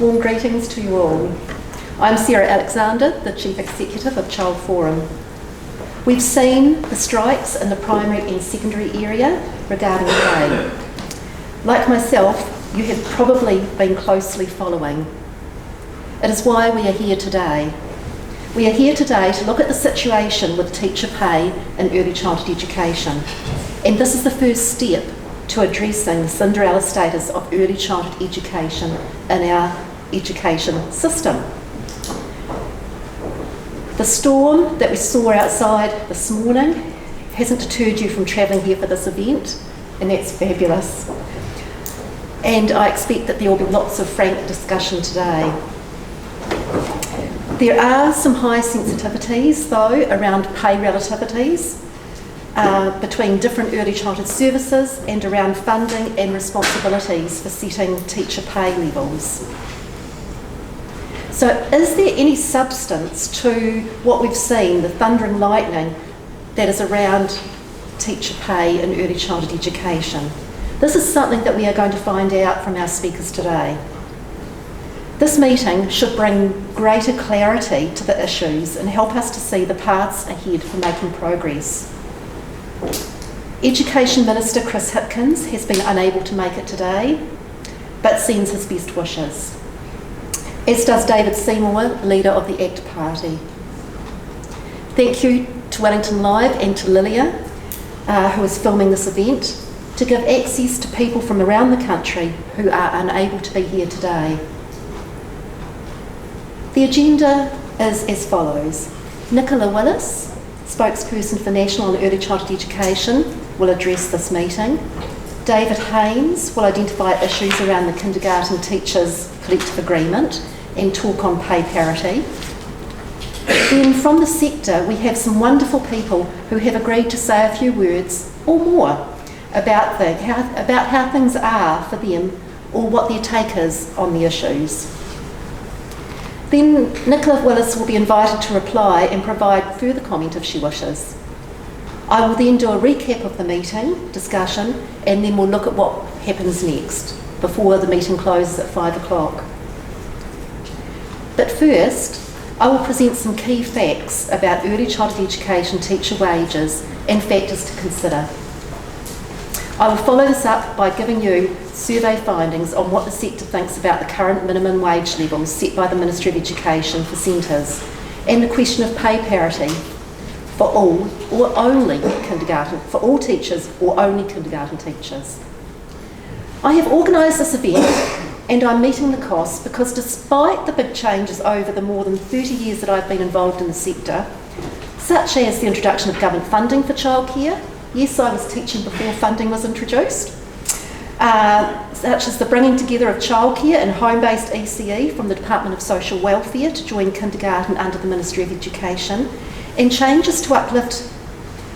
Warm greetings to you all. I'm Sarah Alexander, the Chief Executive of Child Forum. We've seen the strikes in the primary and secondary area regarding pay. Like myself, you have probably been closely following. It is why we are here today. We are here today to look at the situation with teacher pay in early childhood education. And this is the first step to addressing the Cinderella status of early childhood education in our education system. The storm that we saw outside this morning hasn't deterred you from travelling here for this event, and that's fabulous. And I expect that there will be lots of frank discussion today. There are some high sensitivities, though, around pay relativities between different early childhood services and around funding and responsibilities for setting teacher pay levels. So is there any substance to what we've seen, the thunder and lightning, that is around teacher pay in early childhood education? This is something that we are going to find out from our speakers today. This meeting should bring greater clarity to the issues and help us to see the paths ahead for making progress. Education Minister Chris Hipkins has been unable to make it today, but sends his best wishes, as does David Seymour, leader of the ACT Party. Thank you to Wellington Live and to Lilia, who is filming this event, to give access to people from around the country who are unable to be here today. The agenda is as follows. Nicola Willis, Spokesperson for National and Early Childhood Education, will address this meeting. David Haynes will identify issues around the kindergarten teachers' collective agreement and talk on pay parity. Then from the sector, we have some wonderful people who have agreed to say a few words or more about how things are for them or what their take is on the issues. Then Nicola Willis will be invited to reply and provide further comment if she wishes. I will then do a recap of the meeting, discussion, and then we'll look at what happens next before the meeting closes at 5 o'clock. But first, I will present some key facts about early childhood education teacher wages and factors to consider. I will follow this up by giving you survey findings on what the sector thinks about the current minimum wage levels set by the Ministry of Education for centres and the question of pay parity for all or only kindergarten, for all teachers or only kindergarten teachers. I have organised this event and I'm meeting the costs because despite the big changes over the more than 30 years that I've been involved in the sector, such as the introduction of government funding for childcare, yes, I was teaching before funding was introduced, such as the bringing together of childcare and home-based ECE from the Department of Social Welfare to join kindergarten under the Ministry of Education, and changes to uplift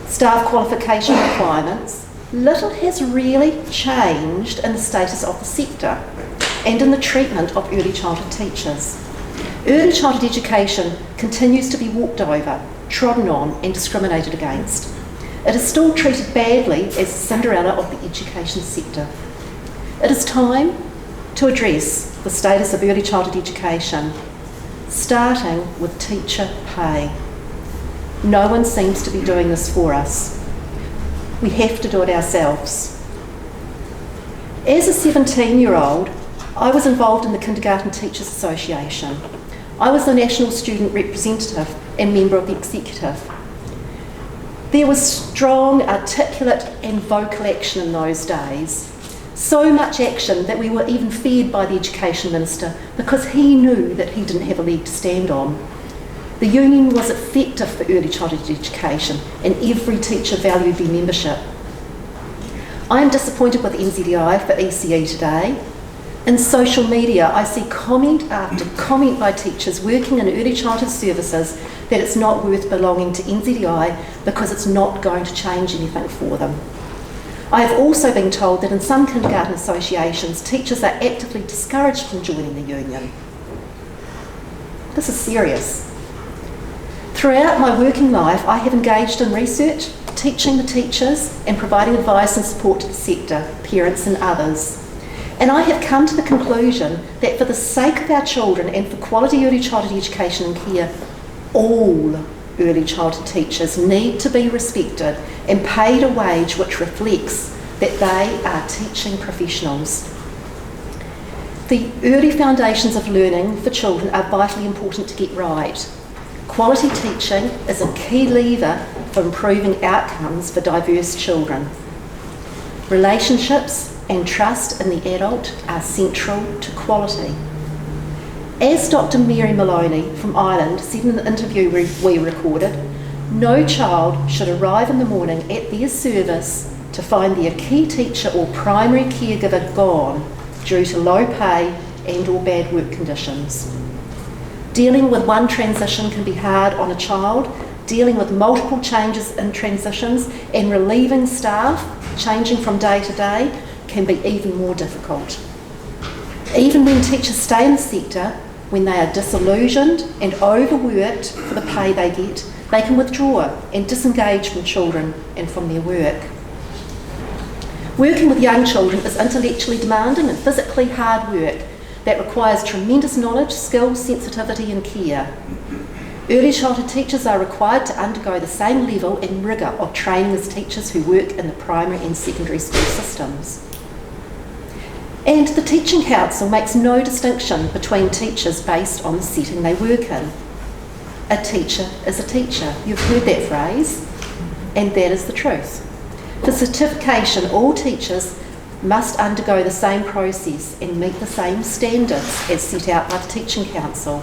staff qualification requirements, little has really changed in the status of the sector and in the treatment of early childhood teachers. Early childhood education continues to be walked over, trodden on and discriminated against. It is still treated badly as the Cinderella of the education sector. It is time to address the status of early childhood education, starting with teacher pay. No one seems to be doing this for us. We have to do it ourselves. As a 17-year-old, I was involved in the Kindergarten Teachers Association. I was the national student representative and member of the executive. There was strong, articulate and vocal action in those days. So much action that we were even feared by the Education Minister because he knew that he didn't have a leg to stand on. The union was effective for early childhood education and every teacher valued their membership. I am disappointed with NZDI for ECE today. In social media, I see comment after comment by teachers working in early childhood services that it's not worth belonging to NZDI because it's not going to change anything for them. I have also been told that in some kindergarten associations, teachers are actively discouraged from joining the union. This is serious. Throughout my working life, I have engaged in research, teaching the teachers and providing advice and support to the sector, parents and others. And I have come to the conclusion that for the sake of our children and for quality early childhood education and care, all early childhood teachers need to be respected and paid a wage which reflects that they are teaching professionals. The early foundations of learning for children are vitally important to get right. Quality teaching is a key lever for improving outcomes for diverse children. Relationships and trust in the adult are central to quality. As Dr. Mary Maloney from Ireland said in an interview we recorded, no child should arrive in the morning at their service to find their key teacher or primary caregiver gone due to low pay and or bad work conditions. Dealing with one transition can be hard on a child. Dealing with multiple changes in transitions and relieving staff, changing from day to day, can be even more difficult. Even when teachers stay in the sector, when they are disillusioned and overworked for the pay they get, they can withdraw and disengage from children and from their work. Working with young children is intellectually demanding and physically hard work that requires tremendous knowledge, skill, sensitivity and care. Early childhood teachers are required to undergo the same level and rigour of training as teachers who work in the primary and secondary school systems. And the Teaching Council makes no distinction between teachers based on the setting they work in. A teacher is a teacher. You've heard that phrase, and that is the truth. For certification, all teachers must undergo the same process and meet the same standards as set out by the Teaching Council.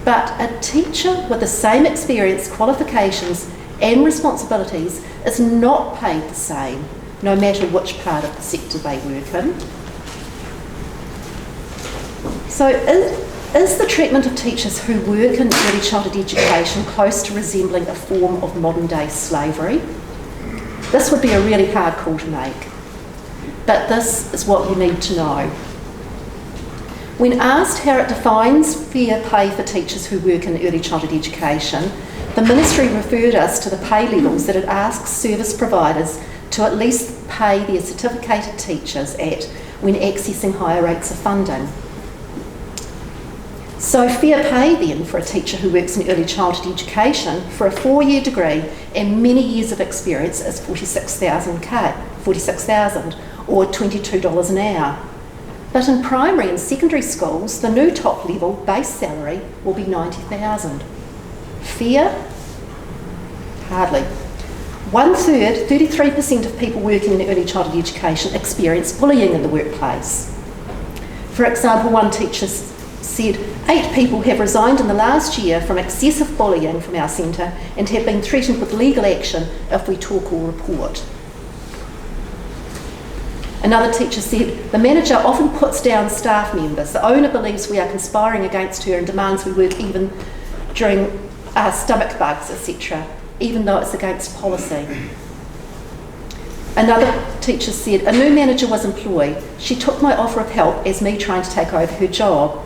But a teacher with the same experience, qualifications and responsibilities is not paid the same, no matter which part of the sector they work in. So is the treatment of teachers who work in early childhood education close to resembling a form of modern day slavery? This would be a really hard call to make, but this is what you need to know. When asked how it defines fair pay for teachers who work in early childhood education, the Ministry referred us to the pay levels that it asks service providers to at least pay their certificated teachers at when accessing higher rates of funding. So fair pay then for a teacher who works in early childhood education for a 4-year degree and many years of experience is $46,000 or $22 an hour. But in primary and secondary schools, the new top level base salary will be $90,000. Fair? Hardly. 1/3, 33% of people working in early childhood education experience bullying in the workplace. For example, one teacher said 8 people have resigned in the last year from excessive bullying from our centre and have been threatened with legal action if we talk or report. Another teacher said, the manager often puts down staff members. The owner believes we are conspiring against her and demands we work even during stomach bugs, etc., even though it's against policy. Another teacher said, a new manager was employed. She took my offer of help as me trying to take over her job.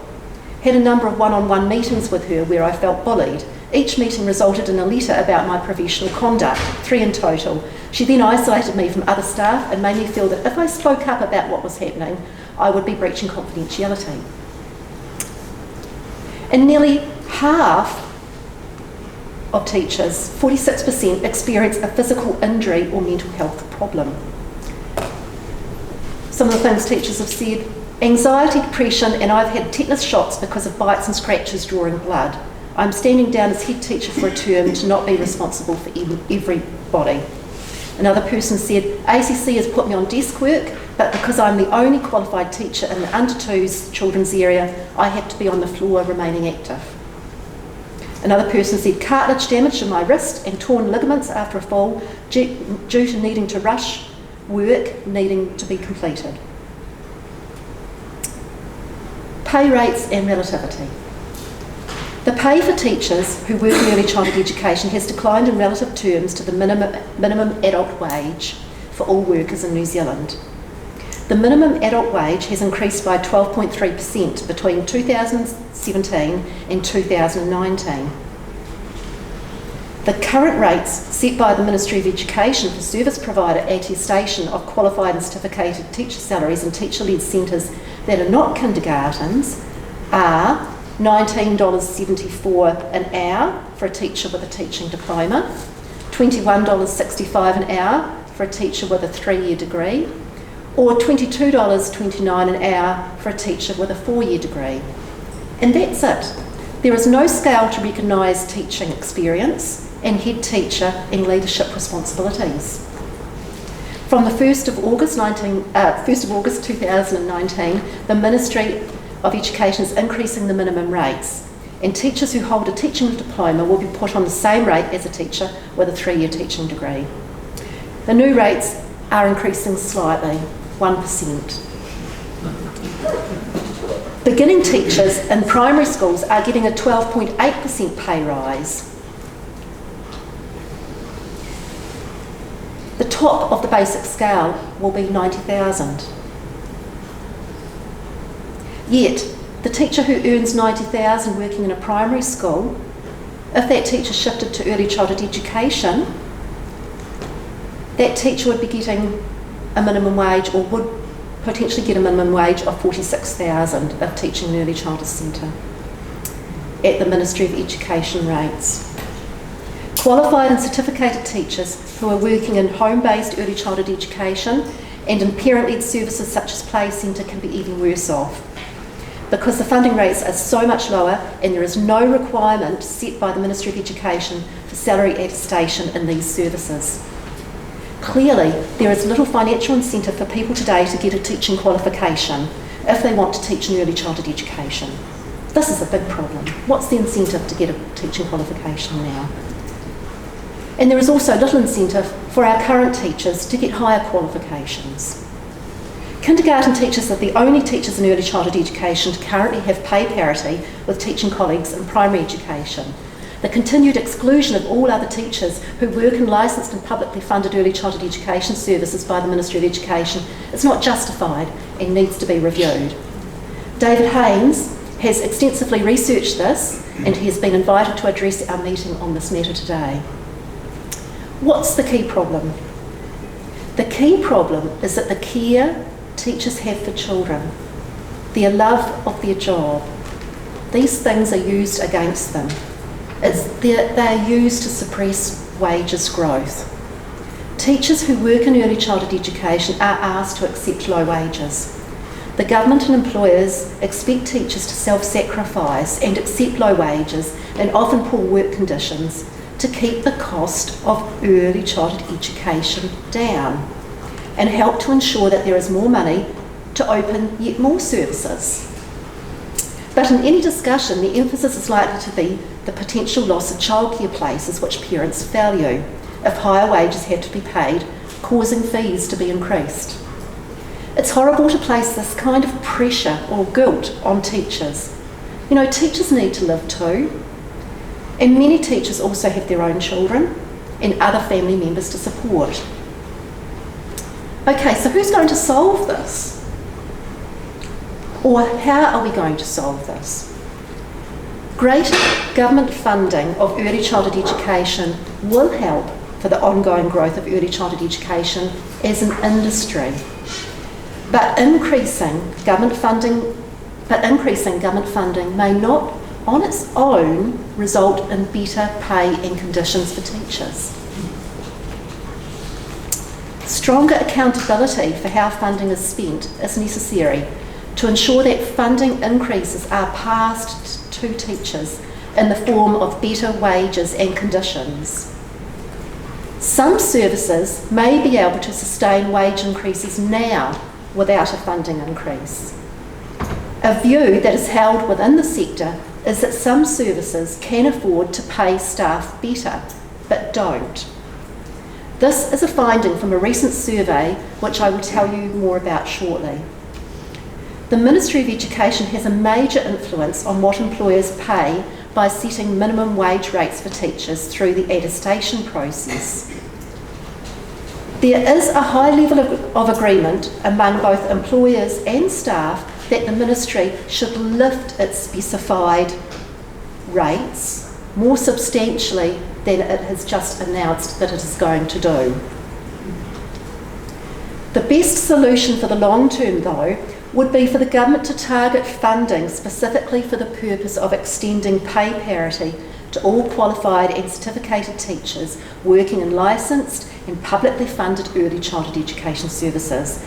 Had a number of one-on-one meetings with her where I felt bullied. Each meeting resulted in a letter about my professional conduct, 3 in total. She then isolated me from other staff and made me feel that if I spoke up about what was happening, I would be breaching confidentiality. And nearly half of teachers, 46%, experience a physical injury or mental health problem. Some of the things teachers have said, anxiety, depression, and I've had tetanus shots because of bites and scratches drawing blood. I'm standing down as head teacher for a term to not be responsible for everybody. Another person said, ACC has put me on desk work, but because I'm the only qualified teacher in the under 2s children's area, I have to be on the floor remaining active. Another person said, cartilage damage in my wrist and torn ligaments after a fall due to needing to rush work needing to be completed. Pay rates and relativity. The pay for teachers who work in early childhood education has declined in relative terms to the minimum adult wage for all workers in New Zealand. The minimum adult wage has increased by 12.3% between 2017 and 2019. The current rates set by the Ministry of Education for service provider attestation of qualified and certificated teacher salaries in teacher-led centres that are not kindergartens are $19.74 an hour for a teacher with a teaching diploma, $21.65 an hour for a teacher with a 3-year degree, or $22.29 an hour for a teacher with a 4-year degree. And that's it. There is no scale to recognise teaching experience and head teacher and leadership responsibilities. From the 1st of August 2019, the Ministry of Education is increasing the minimum rates, and teachers who hold a teaching diploma will be put on the same rate as a teacher with a 3-year teaching degree. The new rates are increasing slightly, 1%. Beginning teachers in primary schools are getting a 12.8% pay rise. The top of the basic scale will be $90,000. Yet, the teacher who earns $90,000 working in a primary school, if that teacher shifted to early childhood education, that teacher would be getting a minimum wage, or would potentially get a minimum wage of $46,000 of teaching an early childhood centre at the Ministry of Education rates. Qualified and certificated teachers who are working in home-based early childhood education and in parent-led services such as play centre can be even worse off, because the funding rates are so much lower and there is no requirement set by the Ministry of Education for salary attestation in these services. Clearly, there is little financial incentive for people today to get a teaching qualification if they want to teach in early childhood education. This is a big problem. What's the incentive to get a teaching qualification now? And there is also little incentive for our current teachers to get higher qualifications. Kindergarten teachers are the only teachers in early childhood education to currently have pay parity with teaching colleagues in primary education. The continued exclusion of all other teachers who work in licensed and publicly funded early childhood education services by the Ministry of Education is not justified and needs to be reviewed. David Haynes has extensively researched this, and he has been invited to address our meeting on this matter today. What's the key problem? The key problem is that the care teachers have for children, their love of their job, these things are used against them. They are used to suppress wages growth. Teachers who work in early childhood education are asked to accept low wages. The government and employers expect teachers to self-sacrifice and accept low wages and often poor work conditions to keep the cost of early childhood education down and help to ensure that there is more money to open yet more services. But in any discussion, the emphasis is likely to be the potential loss of childcare places which parents value if higher wages have to be paid, causing fees to be increased. It's horrible to place this kind of pressure or guilt on teachers. You know, teachers need to live too, and many teachers also have their own children and other family members to support. Okay, so who's going to solve this? Or how are we going to solve this? Greater government funding of early childhood education will help for the ongoing growth of early childhood education as an industry. But increasing government funding may not on its own result in better pay and conditions for teachers. Stronger accountability for how funding is spent is necessary to ensure that funding increases are passed to teachers in the form of better wages and conditions. Some services may be able to sustain wage increases now without a funding increase. A view that is held within the sector is that some services can afford to pay staff better, but don't. This is a finding from a recent survey, which I will tell you more about shortly. The Ministry of Education has a major influence on what employers pay by setting minimum wage rates for teachers through the attestation process. There is a high level of agreement among both employers and staff that the Ministry should lift its specified rates more substantially than it has just announced that it is going to do. The best solution for the long term, though, would be for the government to target funding specifically for the purpose of extending pay parity to all qualified and certificated teachers working in licensed and publicly funded early childhood education services.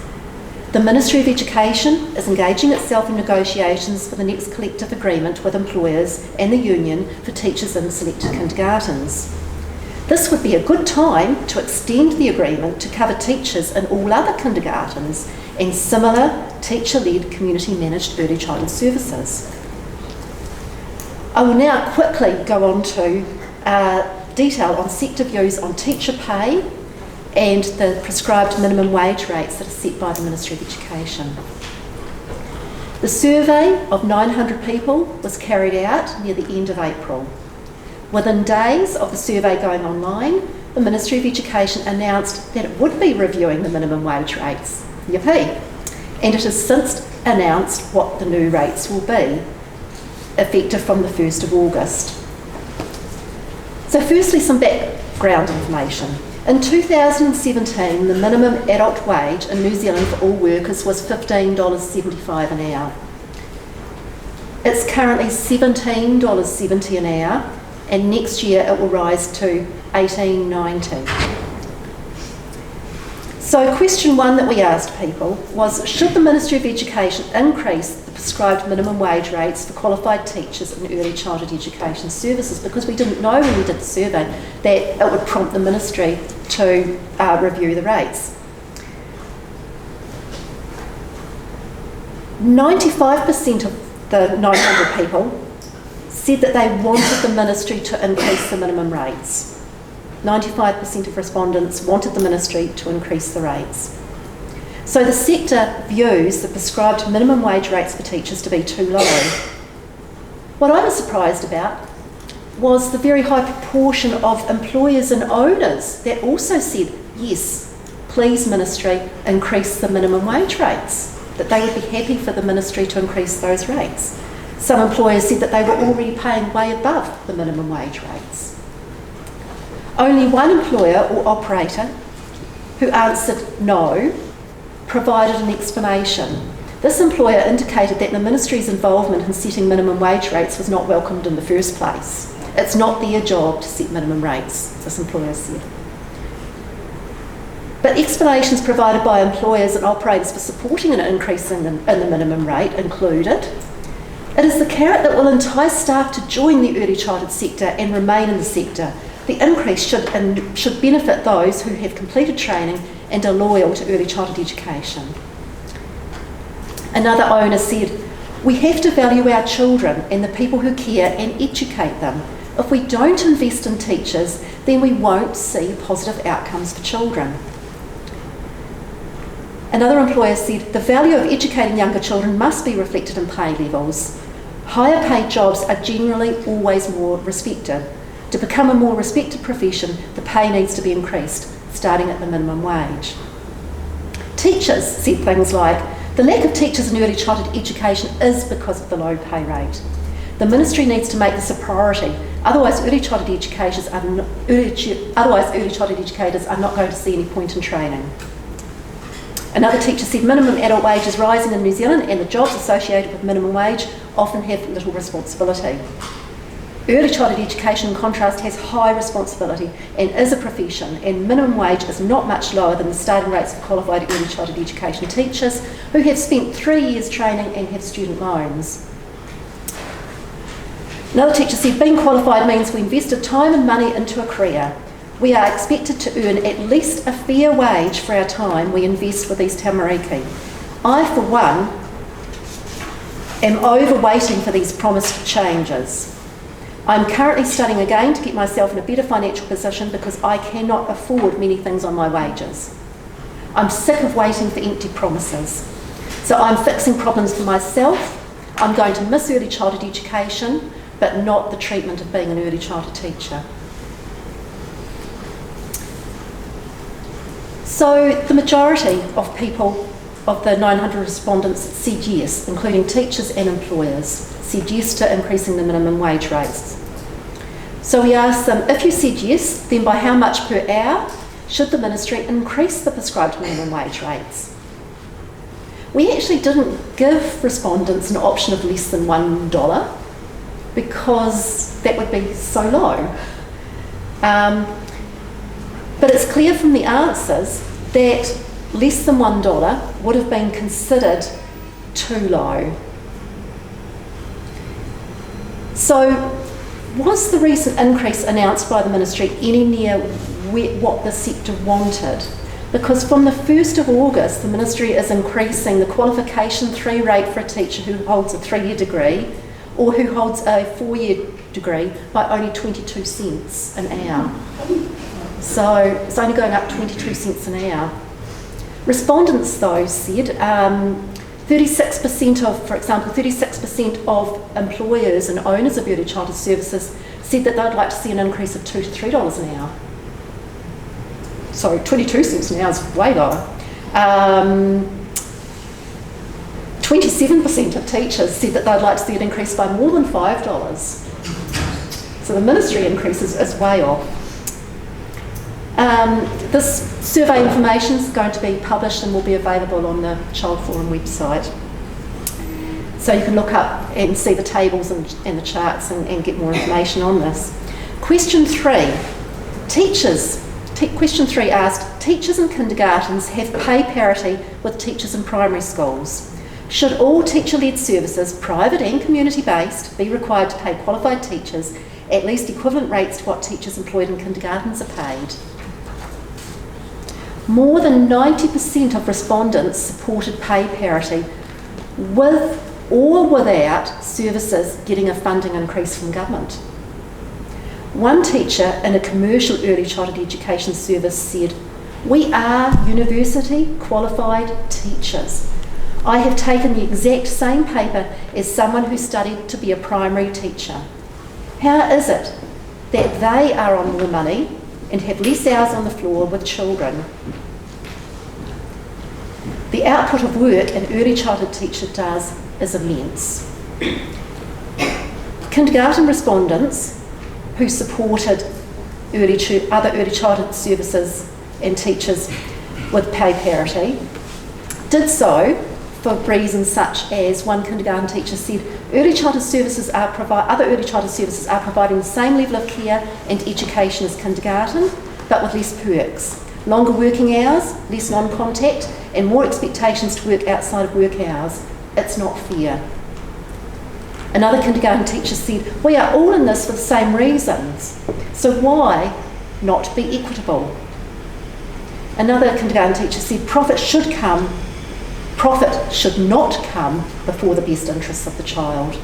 The Ministry of Education is engaging itself in negotiations for the next collective agreement with employers and the union for teachers in selected kindergartens. This would be a good time to extend the agreement to cover teachers in all other kindergartens and similar teacher-led community-managed early childhood services. I will now quickly go on to detail on sector views on teacher pay and the prescribed minimum wage rates that are set by the Ministry of Education. The survey of 900 people was carried out near the end of April. Within days of the survey going online, the Ministry of Education announced that it would be reviewing the minimum wage rates. Yippee! And it has since announced what the new rates will be, effective from the 1st of August. So firstly, some background information. In 2017, the minimum adult wage in New Zealand for all workers was $15.75 an hour. It's currently $17.70 an hour, and next year it will rise to $18.90. So question one that we asked people was, should the Ministry of Education increase the prescribed minimum wage rates for qualified teachers in early childhood education services? Because we didn't know when we did the survey that it would prompt the Ministry to review the rates. 95% of the 900 people said that they wanted the Ministry to increase the minimum rates. 95% of respondents wanted the Ministry to increase the rates. So the sector views the prescribed minimum wage rates for teachers to be too low. What I was surprised about was the very high proportion of employers and owners that also said, yes, please Ministry, increase the minimum wage rates, that they would be happy for the Ministry to increase those rates. Some employers said that they were already paying way above the minimum wage rates. Only one employer or operator who answered no provided an explanation. This employer indicated that the Ministry's involvement in setting minimum wage rates was not welcomed in the first place. It's not their job to set minimum rates, this employer said. But explanations provided by employers and operators for supporting an increase in the minimum rate included: it is the carrot that will entice staff to join the early childhood sector and remain in the sector. The increase should benefit those who have completed training and are loyal to early childhood education. Another owner said, we have to value our children and the people who care and educate them. If we don't invest in teachers, then we won't see positive outcomes for children. Another employer said, the value of educating younger children must be reflected in pay levels. Higher paid jobs are generally always more respected. To become a more respected profession, the pay needs to be increased, starting at the minimum wage. Teachers said things like, the lack of teachers in early childhood education is because of the low pay rate. The Ministry needs to make this a priority, otherwise early childhood educators are not going to see any point in training. Another teacher said minimum adult wage is rising in New Zealand and the jobs associated with minimum wage often have little responsibility. Early childhood education, in contrast, has high responsibility and is a profession, and minimum wage is not much lower than the starting rates of qualified early childhood education teachers who have spent 3 years training and have student loans. Another teacher said being qualified means we invested time and money into a career. We are expected to earn at least a fair wage for our time we invest with these tamariki. I, for one, am over waiting for these promised changes. I'm currently studying again to get myself in a better financial position because I cannot afford many things on my wages. I'm sick of waiting for empty promises. So I'm fixing problems for myself. I'm going to miss early childhood education, but not the treatment of being an early childhood teacher. So the majority of people, of the 900 respondents, said yes, including teachers and employers, said yes to increasing the minimum wage rates. So we asked them, if you said yes, then by how much per hour should the ministry increase the prescribed minimum wage rates? We actually didn't give respondents an option of less than $1 because that would be so low. But it's clear from the answers that less than $1 would have been considered too low. So, was the recent increase announced by the ministry any near what the sector wanted? Because from the 1st of August, the ministry is increasing the qualification 3 rate for a teacher who holds a 3-year degree or who holds a 4-year degree by only 22 cents an hour. So it's only going up 22 cents an hour. Respondents, though, said 36% of, for example, 36% of employers and owners of early childhood services said that they'd like to see an increase of $2 to $3 an hour. So 22 cents an hour is way lower. 27% of teachers said that they'd like to see an increase by more than $5. So the ministry increase is way off. This survey information is going to be published and will be available on the Child Forum website. So you can look up and see the tables and the charts and get more information on this. Question 3. Question 3 asked, teachers in kindergartens have pay parity with teachers in primary schools. Should all teacher-led services, private and community-based, be required to pay qualified teachers at least equivalent rates to what teachers employed in kindergartens are paid? More than 90% of respondents supported pay parity with or without services getting a funding increase from government. One teacher in a commercial early childhood education service said, "We are university qualified teachers. I have taken the exact same paper as someone who studied to be a primary teacher. How is it that they are on more money and have less hours on the floor with children?" The output of work an early childhood teacher does is immense. Kindergarten respondents who supported other early childhood services and teachers with pay parity did so for reasons such as one kindergarten teacher said, other early childhood services are providing the same level of care and education as kindergarten, but with less perks. Longer working hours, less non-contact, and more expectations to work outside of work hours. It's not fair. Another kindergarten teacher said, "We are all in this for the same reasons, so why not be equitable?" Another kindergarten teacher said, profit should not come before the best interests of the child.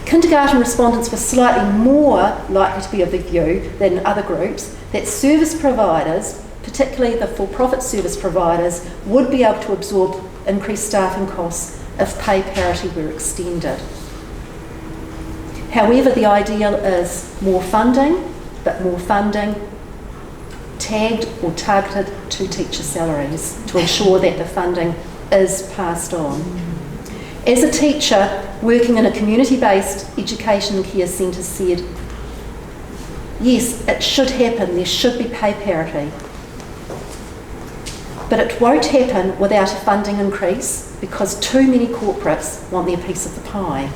Kindergarten respondents were slightly more likely to be of the view than other groups that service providers, particularly the for-profit service providers, would be able to absorb increased staffing costs if pay parity were extended. However, the ideal is more funding, but more funding tagged or targeted to teacher salaries to ensure that the funding is passed on. As a teacher working in a community-based education and care centre said, yes, it should happen, there should be pay parity, but it won't happen without a funding increase because too many corporates want their piece of the pie.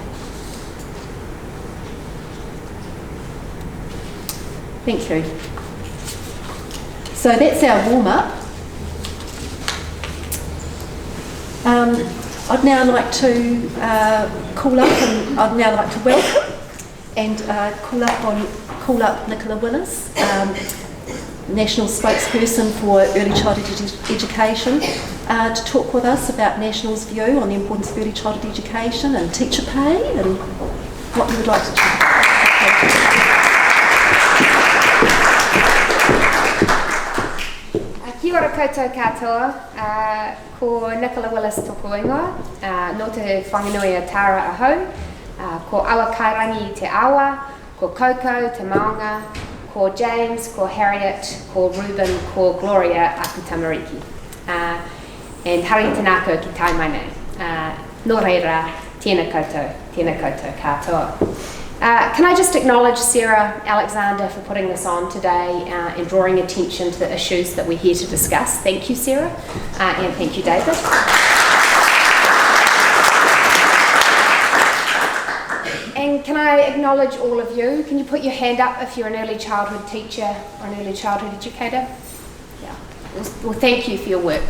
Thank you. So that's our warm-up. I'd now like to call up and I'd now like to welcome and call up Nicola Willis, National Spokesperson for Early Childhood Education, to talk with us about National's view on the importance of early childhood education and teacher pay and what you would like to talk about. Kia ora koutou katoa, ko Nicola Willis toko ingoa, no te whanganui a Tara ahau, ko Awa Kairangi te awa, ko Coco te maunga, ko James, ko Harriet, ko Ruben, ko Gloria aku tamariki. And hari tanako ki tai mai nei. No reira, tēnā koutou katoa. Can I just acknowledge Sarah Alexander for putting this on today and drawing attention to the issues that we're here to discuss. Thank you, Sarah, and thank you, David. And can I acknowledge all of you? Can you put your hand up if you're an early childhood teacher or an early childhood educator? Yeah. Well, thank you for your work.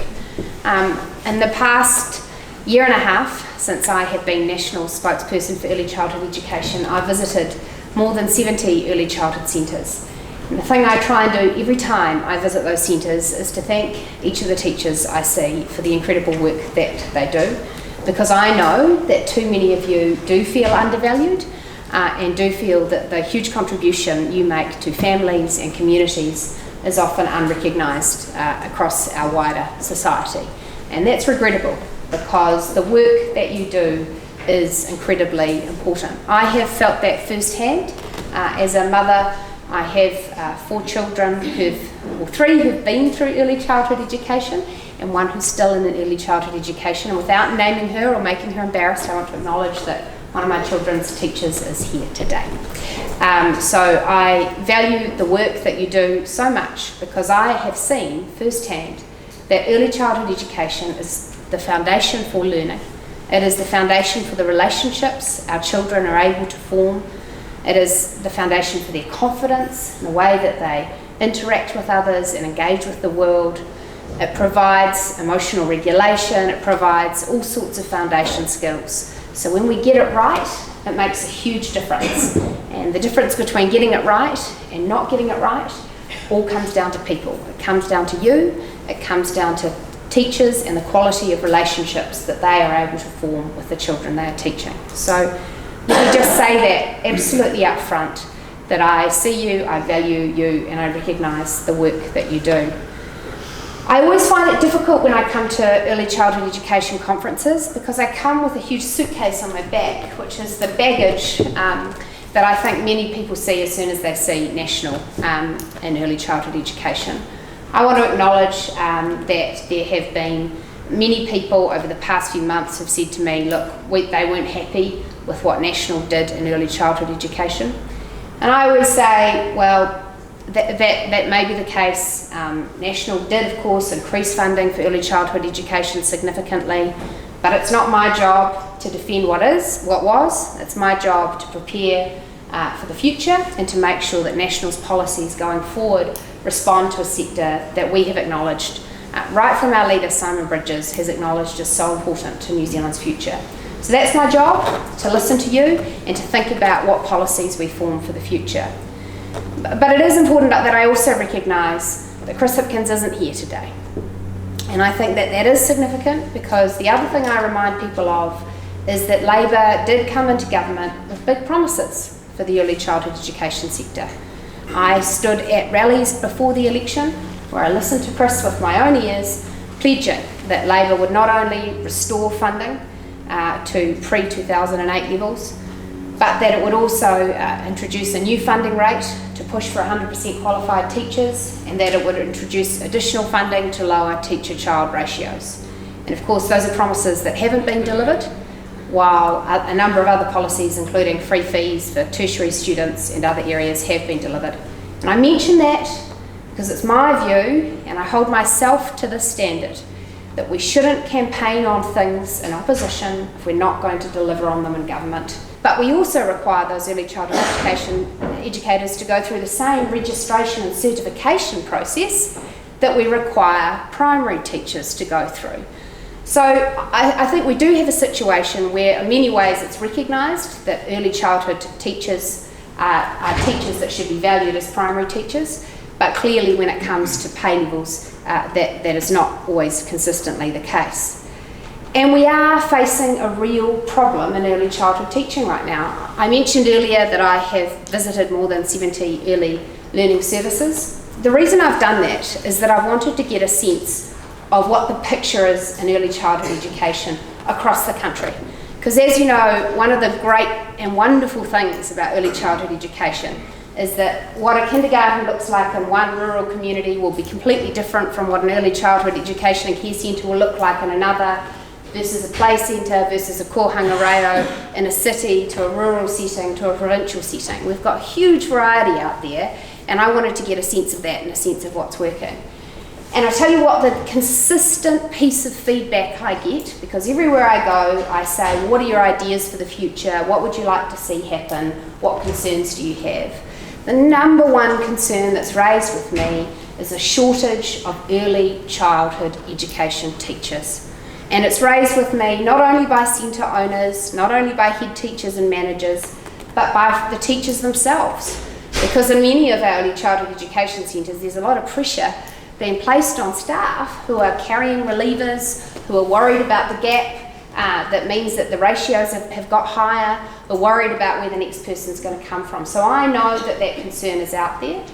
In the past year and a half, since I have been National Spokesperson for Early Childhood Education, I've visited more than 70 early childhood centres. And the thing I try and do every time I visit those centres is to thank each of the teachers I see for the incredible work that they do, because I know that too many of you do feel undervalued and do feel that the huge contribution you make to families and communities is often unrecognised across our wider society. And that's regrettable, because the work that you do is incredibly important. I have felt that firsthand. As a mother, I have 4 children three who've been through early childhood education and one who's still in an early childhood education. And without naming her or making her embarrassed, I want to acknowledge that one of my children's teachers is here today. So I value the work that you do so much, because I have seen firsthand that early childhood education is the foundation for learning. It is the foundation for the relationships our children are able to form. It is the foundation for their confidence and the way that they interact with others and engage with the world. It provides emotional regulation. It provides all sorts of foundation skills. So when we get it right, it makes a huge difference. And the difference between getting it right and not getting it right all comes down to people. It comes down to you. It comes down to teachers and the quality of relationships that they are able to form with the children they are teaching. So let me just say that absolutely up front, that I see you, I value you, and I recognise the work that you do. I always find it difficult when I come to early childhood education conferences, because I come with a huge suitcase on my back, which is the baggage that I think many people see as soon as they see National in early childhood education. I want to acknowledge that there have been many people over the past few months who've said to me, look, they weren't happy with what National did in early childhood education. And I always say, well, that may be the case. National did, of course, increase funding for early childhood education significantly, but it's not my job to defend what was. It's my job to prepare for the future and to make sure that National's policies going forward respond to a sector that we have acknowledged, right from our leader Simon Bridges has acknowledged is so important to New Zealand's future. So that's my job, to listen to you and to think about what policies we form for the future. But it is important that I also recognise that Chris Hipkins isn't here today. And I think that is significant, because the other thing I remind people of is that Labor did come into government with big promises for the early childhood education sector. I stood at rallies before the election where I listened to Chris with my own ears, pledging that Labor would not only restore funding to pre-2008 levels, but that it would also introduce a new funding rate to push for 100% qualified teachers, and that it would introduce additional funding to lower teacher-child ratios. And of course, those are promises that haven't been delivered, while a number of other policies, including free fees for tertiary students and other areas, have been delivered. And I mention that because it's my view, and I hold myself to this standard, that we shouldn't campaign on things in opposition if we're not going to deliver on them in government. But we also require those early childhood educators to go through the same registration and certification process that we require primary teachers to go through. So I think we do have a situation where in many ways it's recognised that early childhood teachers are teachers that should be valued as primary teachers, but clearly when it comes to pay levels, that is not always consistently the case. And we are facing a real problem in early childhood teaching right now. I mentioned earlier that I have visited more than 70 early learning services. The reason I've done that is that I wanted to get a sense of what the picture is in early childhood education across the country. Because as you know, one of the great and wonderful things about early childhood education is that what a kindergarten looks like in one rural community will be completely different from what an early childhood education and care centre will look like in another. versus a play centre versus a kohanga reo in a city to a rural setting to a provincial setting. We've got huge variety out there, and I wanted to get a sense of that and a sense of what's working. And I tell you what, the consistent piece of feedback I get, because everywhere I go I say, what are your ideas for the future? What would you like to see happen? What concerns do you have? The number one concern that's raised with me is a shortage of early childhood education teachers. And it's raised with me not only by centre owners, not only by head teachers and managers, but by the teachers themselves. Because in many of our early childhood education centres, there's a lot of pressure being placed on staff who are carrying relievers, who are worried about the gap. That means that the ratios have got higher, are worried about where the next person's going to come from. So I know that that concern is out there.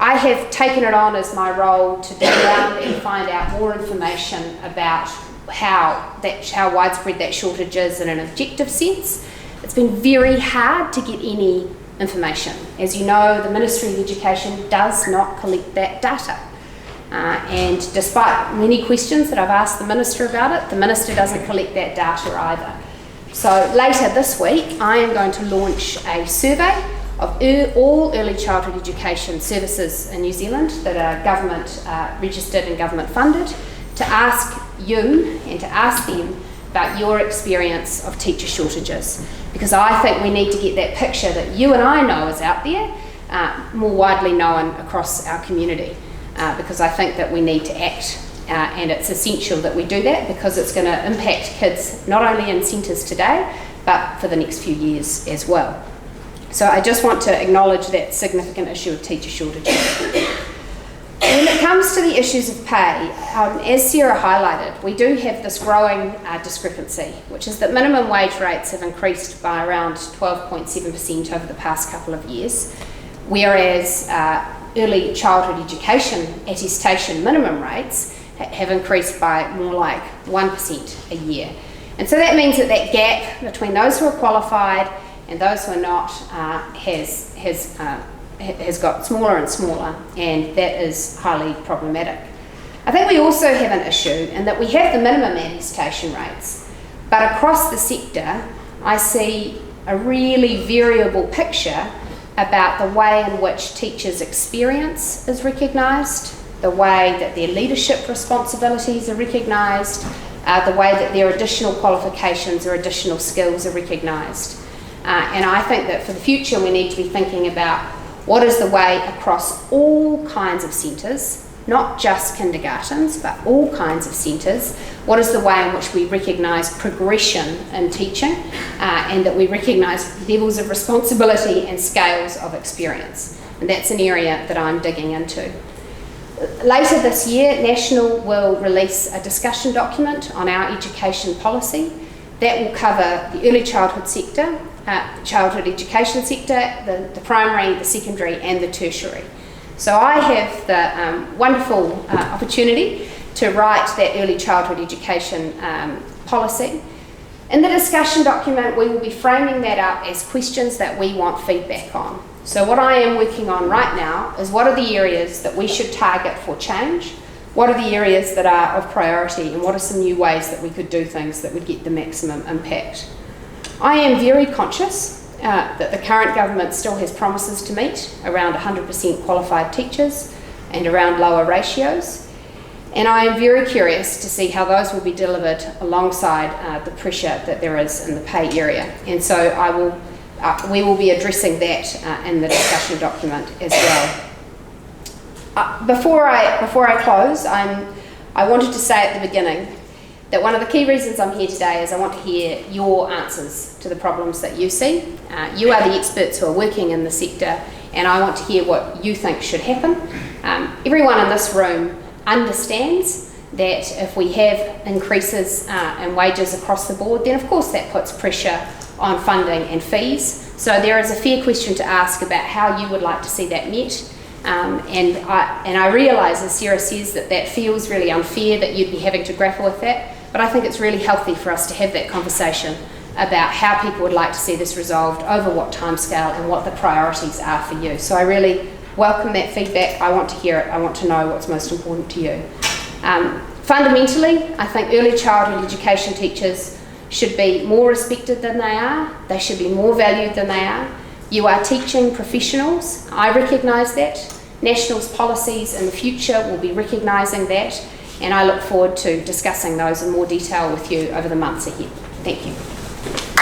I have taken it on as my role to dig around and find out more information about how widespread that shortage is in an objective sense. It's been very hard to get any information. As you know, the Ministry of Education does not collect that data. And despite many questions that I've asked the Minister about it, the Minister doesn't collect that data either. So later this week, I am going to launch a survey of all early childhood education services in New Zealand that are government registered and government funded, to ask you and to ask them about your experience of teacher shortages. Because I think we need to get that picture that you and I know is out there more widely known across our community. Because I think that we need to act, and it's essential that we do that, because it's going to impact kids not only in centres today but for the next few years as well. So I just want to acknowledge that significant issue of teacher shortages. When it comes to the issues of pay, as Sarah highlighted, we do have this growing discrepancy, which is that minimum wage rates have increased by around 12.7% over the past couple of years, whereas early childhood education attestation minimum rates have increased by more like 1% a year. And so that means that that gap between those who are qualified and those who are not has got smaller and smaller, and that is highly problematic. I think we also have an issue in that we have the minimum attestation rates, but across the sector I see a really variable picture about the way in which teachers' experience is recognised, the way that their leadership responsibilities are recognised, the way that their additional qualifications or additional skills are recognised. And I think that for the future we need to be thinking about what is the way across all kinds of centres, not just kindergartens, but all kinds of centres, what is the way in which we recognise progression in teaching, and that we recognise levels of responsibility and scales of experience. And that's an area that I'm digging into. Later this year, National will release a discussion document on our education policy that will cover the early childhood sector, childhood education sector, the primary, the secondary and the tertiary. So I have the wonderful opportunity to write that early childhood education policy. In the discussion document, we will be framing that up as questions that we want feedback on. So what I am working on right now is what are the areas that we should target for change, what are the areas that are of priority, and what are some new ways that we could do things that would get the maximum impact. I am very conscious that the current government still has promises to meet around 100% qualified teachers and around lower ratios. And I am very curious to see how those will be delivered alongside the pressure that there is in the pay area. And so we will be addressing that in the discussion document as well. Before I close, I wanted to say at the beginning that one of the key reasons I'm here today is I want to hear your answers to the problems that you see. You are the experts who are working in the sector, and I want to hear what you think should happen. Everyone in this room understands that if we have increases in wages across the board, then of course that puts pressure on funding and fees. So there is a fair question to ask about how you would like to see that met. And I realise, as Sarah says, that feels really unfair that you'd be having to grapple with that, but I think it's really healthy for us to have that conversation about how people would like to see this resolved, over what timescale, and what the priorities are for you. So I really welcome that feedback. I want to hear it. I want to know what's most important to you. Fundamentally, I think early childhood education teachers should be more respected than they are. They should be more valued than they are. You are teaching professionals. I recognise that. National's policies in the future will be recognising that, and I look forward to discussing those in more detail with you over the months ahead. Thank you.